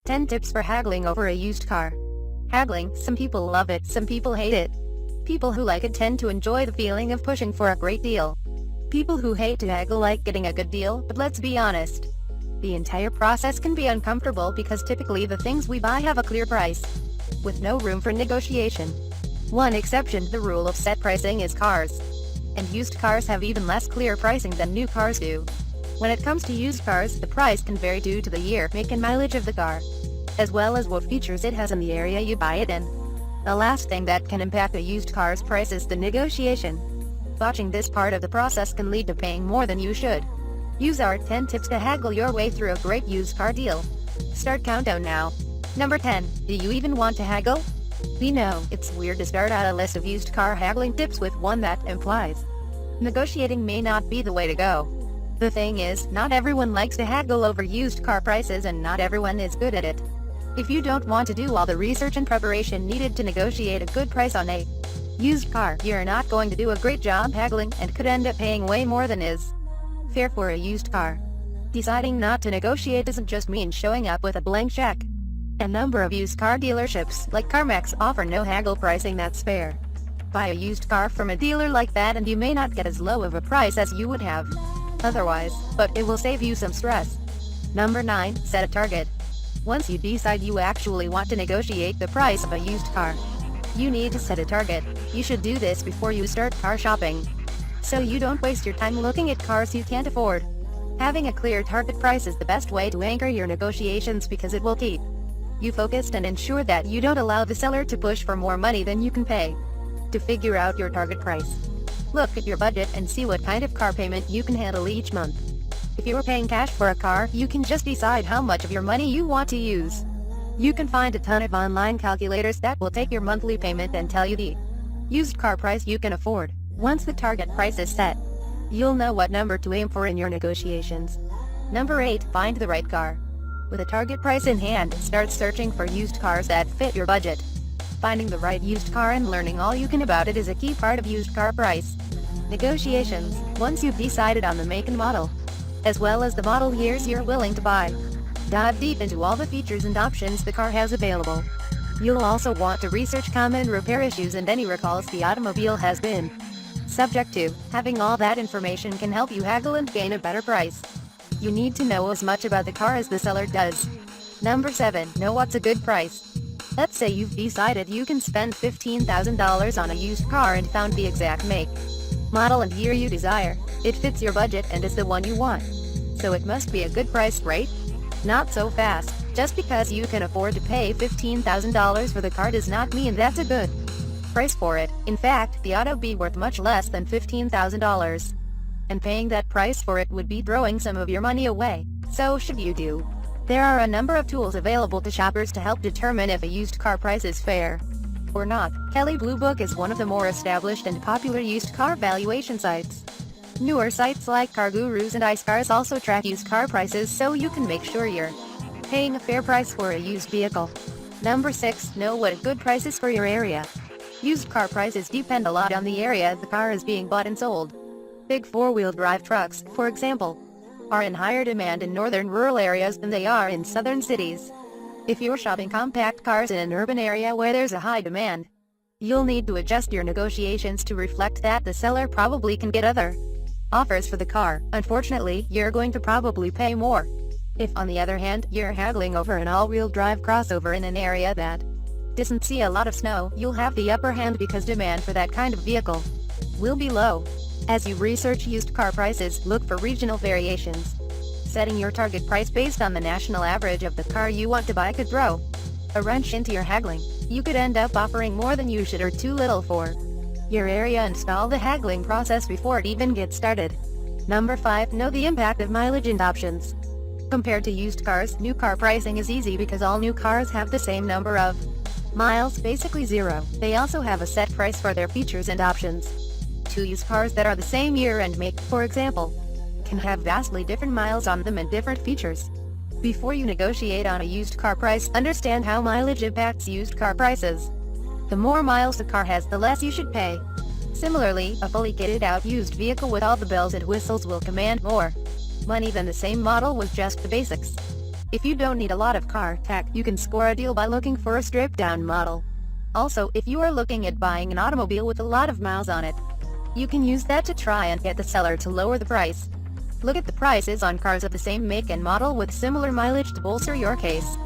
10 tips for haggling over a used car. Haggling, some people love it, some people hate it. People who like it tend to enjoy the feeling of pushing for a great deal. People who hate to haggle like getting a good deal, but let's be honest. The entire process can be uncomfortable because typically the things we buy have a clear price, with no room for negotiation. One exception to the rule of set pricing is cars. And used cars have even less clear pricing than new cars do. When it comes to used cars, the price can vary due to the year, make and mileage of the car, as well as what features it has in the area you buy it in. The last thing that can impact a used car's price is the negotiation. Botching this part of the process can lead to paying more than you should. Use our 10 tips to haggle your way through a great used car deal. Start countdown now. Number 10. Do you even want to haggle? We know, it's weird to start out a list of used car haggling tips with one that implies negotiating may not be the way to go. The thing is, not everyone likes to haggle over used car prices and not everyone is good at it. If you don't want to do all the research and preparation needed to negotiate a good price on a used car, you're not going to do a great job haggling and could end up paying way more than is fair for a used car. Deciding not to negotiate doesn't just mean showing up with a blank check. A number of used car dealerships, like CarMax, offer no haggle pricing that's fair. Buy a used car from a dealer like that and you may not get as low of a price as you would have otherwise, but it will save you some stress. Number 9. Set a target. Once you decide you actually want to negotiate the price of a used car, you need to set a target. You should do this before you start car shopping, so you don't waste your time looking at cars you can't afford. Having a clear target price is the best way to anchor your negotiations because it will keep you focused and ensure that you don't allow the seller to push for more money than you can pay. To figure out your target price, look at your budget and see what kind of car payment you can handle each month. If you're paying cash for a car, you can just decide how much of your money you want to use. You can find a ton of online calculators that will take your monthly payment and tell you the used car price you can afford. Once the target price is set, you'll know what number to aim for in your negotiations. Number 8. Find the right car. With a target price in hand, start searching for used cars that fit your budget. Finding the right used car and learning all you can about it is a key part of used car price negotiations. Once you've decided on the make and model, as well as the model years you're willing to buy, dive deep into all the features and options the car has available. You'll also want to research common repair issues and any recalls the automobile has been subject to. Having all that information can help you haggle and gain a better price. You need to know as much about the car as the seller does. Number 7. Know what's a good price. Let's say you've decided you can spend $15,000 on a used car and found the exact make, model and year you desire. It fits your budget and is the one you want, so it must be a good price, right? Not so fast. Just because you can afford to pay $15,000 for the car does not mean that's a good price for it. In fact, the auto be worth much less than $15,000. And paying that price for it would be throwing some of your money away. So should you do? There are a number of tools available to shoppers to help determine if a used car price is fair or not. Kelley Blue Book is one of the more established and popular used car valuation sites. Newer sites like Car Gurus and iScars also track used car prices so you can make sure you're paying a fair price for a used vehicle. Number 6. Know what a good price is for your area. Used car prices depend a lot on the area the car is being bought and sold. Big four-wheel drive trucks, for example, are in higher demand in northern rural areas than they are in southern cities. If you're shopping compact cars in an urban area where there's a high demand, you'll need to adjust your negotiations to reflect that the seller probably can get other offers for the car. Unfortunately, you're going to probably pay more. If, on the other hand, you're haggling over an all-wheel drive crossover in an area that doesn't see a lot of snow, you'll have the upper hand because demand for that kind of vehicle will be low. As you research used car prices, look for regional variations. Setting your target price based on the national average of the car you want to buy could throw a wrench into your haggling. You could end up offering more than you should or too little for your area and stall the haggling process before it even gets started. Number 5. Know the impact of mileage and options. Compared to used cars, new car pricing is easy because all new cars have the same number of miles, basically 0. They also have a set price for their features and options. Two used cars that are the same year and make, for example, can have vastly different miles on them and different features. Before you negotiate on a used car price, understand how mileage impacts used car prices. The more miles the car has, the less you should pay. Similarly, a fully kitted out used vehicle with all the bells and whistles will command more money than the same model with just the basics. If you don't need a lot of car tech, you can score a deal by looking for a stripped-down model. Also, if you are looking at buying an automobile with a lot of miles on it, you can use that to try and get the seller to lower the price. Look at the prices on cars of the same make and model with similar mileage to bolster your case.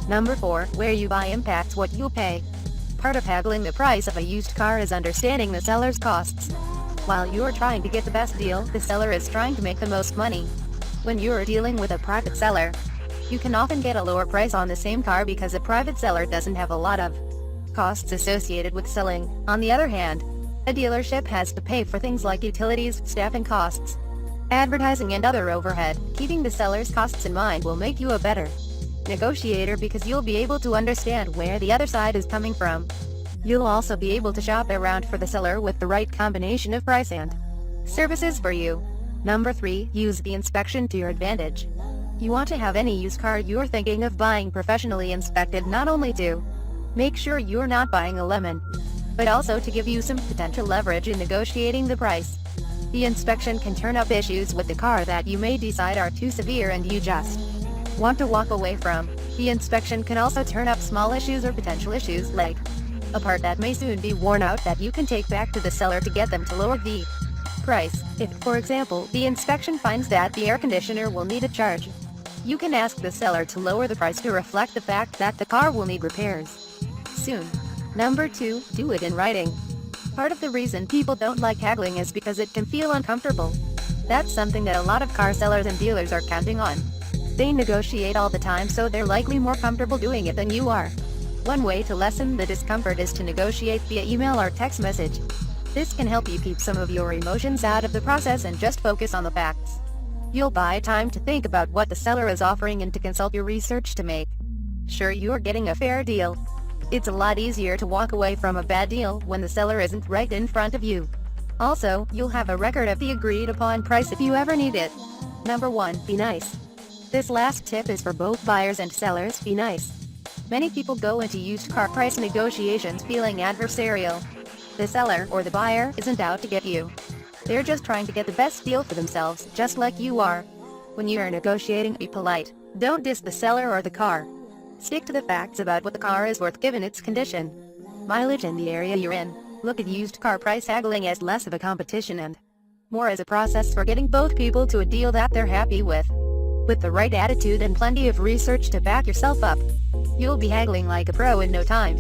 Number 4. Where you buy impacts what you pay. Part of haggling the price of a used car is understanding the seller's costs. While you are trying to get the best deal, the seller is trying to make the most money. When you are dealing with a private seller, you can often get a lower price on the same car because a private seller doesn't have a lot of costs associated with selling. On the other hand, a dealership has to pay for things like utilities, staffing costs, advertising and other overhead. Keeping the seller's costs in mind will make you a better negotiator because you'll be able to understand where the other side is coming from. You'll also be able to shop around for the seller with the right combination of price and services for you. Number 3. Use the inspection to your advantage. You want to have any used car you're thinking of buying professionally inspected not only to make sure you're not buying a lemon, but also to give you some potential leverage in negotiating the price. The inspection can turn up issues with the car that you may decide are too severe and you just want to walk away from. The inspection can also turn up small issues or potential issues like a part that may soon be worn out that you can take back to the seller to get them to lower the price. If, for example, the inspection finds that the air conditioner will need a charge, you can ask the seller to lower the price to reflect the fact that the car will need repairs soon. Number 2. Do it in writing. Part of the reason people don't like haggling is because it can feel uncomfortable. That's something that a lot of car sellers and dealers are counting on. They negotiate all the time, so they're likely more comfortable doing it than you are. One way to lessen the discomfort is to negotiate via email or text message. This can help you keep some of your emotions out of the process and just focus on the facts. You'll buy time to think about what the seller is offering and to consult your research to make sure you're getting a fair deal. It's a lot easier to walk away from a bad deal when the seller isn't right in front of you. Also, you'll have a record of the agreed upon price if you ever need it. Number 1. Be nice. This last tip is for both buyers and sellers. Be nice. Many people go into used car price negotiations feeling adversarial. The seller or the buyer isn't out to get you. They're just trying to get the best deal for themselves, just like you are. When you are negotiating, be polite. Don't diss the seller or the car. Stick to the facts about what the car is worth given its condition, mileage and the area you're in. Look at used car price haggling as less of a competition and more as a process for getting both people to a deal that they're happy with. With the right attitude and plenty of research to back yourself up, you'll be haggling like a pro in no time.